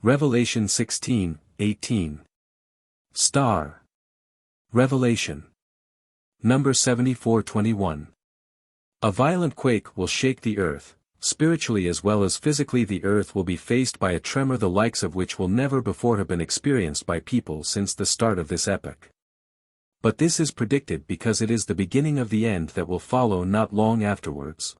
Revelation 16:18. Star. Revelation. Number 74:21. A violent quake will shake the earth, spiritually as well as physically. The earth will be faced by a tremor the likes of which will never before have been experienced by people since the start of this epoch. But this is predicted because it is the beginning of the end that will follow not long afterwards.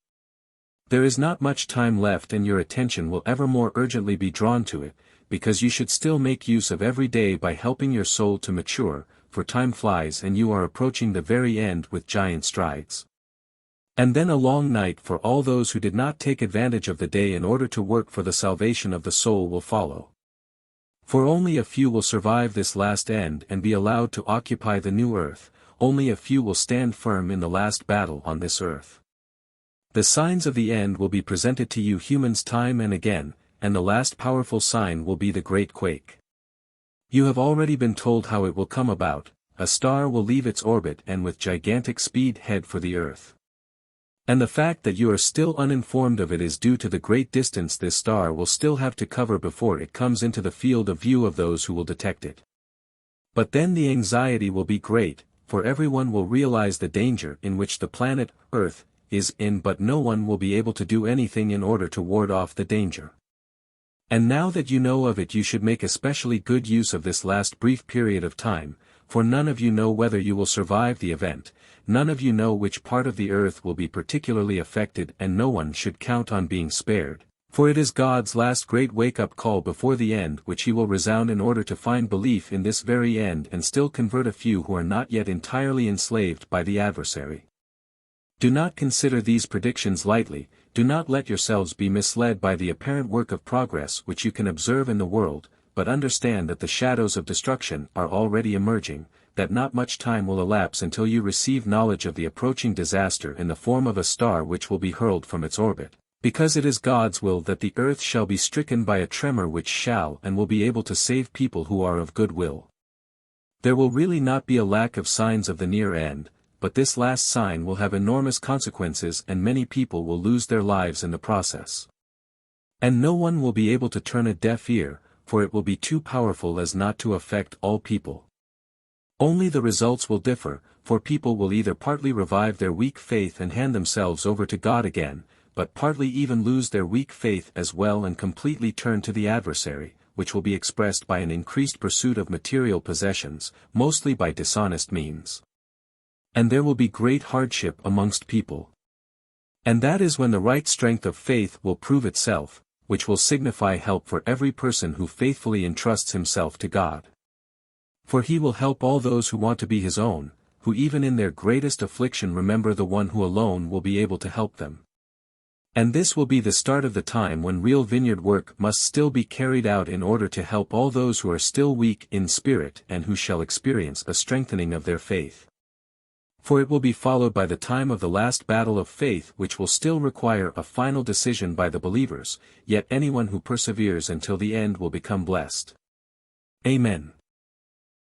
There is not much time left and your attention will ever more urgently be drawn to it, because you should still make use of every day by helping your soul to mature, for time flies and you are approaching the very end with giant strides. And then a long night for all those who did not take advantage of the day in order to work for the salvation of the soul will follow. For only a few will survive this last end and be allowed to occupy the new earth, only a few will stand firm in the last battle on this earth. The signs of the end will be presented to you humans time and again, and the last powerful sign will be the great quake. You have already been told how it will come about. A star will leave its orbit and with gigantic speed head for the earth. And the fact that you are still uninformed of it is due to the great distance this star will still have to cover before it comes into the field of view of those who will detect it. But then the anxiety will be great, for everyone will realize the danger in which the planet, Earth, is in, but no one will be able to do anything in order to ward off the danger. And now that you know of it, you should make especially good use of this last brief period of time, for none of you know whether you will survive the event, none of you know which part of the earth will be particularly affected, and no one should count on being spared, for it is God's last great wake-up call before the end which he will resound in order to find belief in this very end and still convert a few who are not yet entirely enslaved by the adversary. Do not consider these predictions lightly, do not let yourselves be misled by the apparent work of progress which you can observe in the world, but understand that the shadows of destruction are already emerging, that not much time will elapse until you receive knowledge of the approaching disaster in the form of a star which will be hurled from its orbit, because it is God's will that the earth shall be stricken by a tremor which shall and will be able to save people who are of good will. There will really not be a lack of signs of the near end, but this last sign will have enormous consequences and many people will lose their lives in the process. And no one will be able to turn a deaf ear, for it will be too powerful as not to affect all people. Only the results will differ, for people will either partly revive their weak faith and hand themselves over to God again, but partly even lose their weak faith as well and completely turn to the adversary, which will be expressed by an increased pursuit of material possessions, mostly by dishonest means. And there will be great hardship amongst people. And that is when the right strength of faith will prove itself, which will signify help for every person who faithfully entrusts himself to God. For he will help all those who want to be his own, who even in their greatest affliction remember the one who alone will be able to help them. And this will be the start of the time when real vineyard work must still be carried out in order to help all those who are still weak in spirit and who shall experience a strengthening of their faith. For it will be followed by the time of the last battle of faith which will still require a final decision by the believers, yet anyone who perseveres until the end will become blessed. Amen.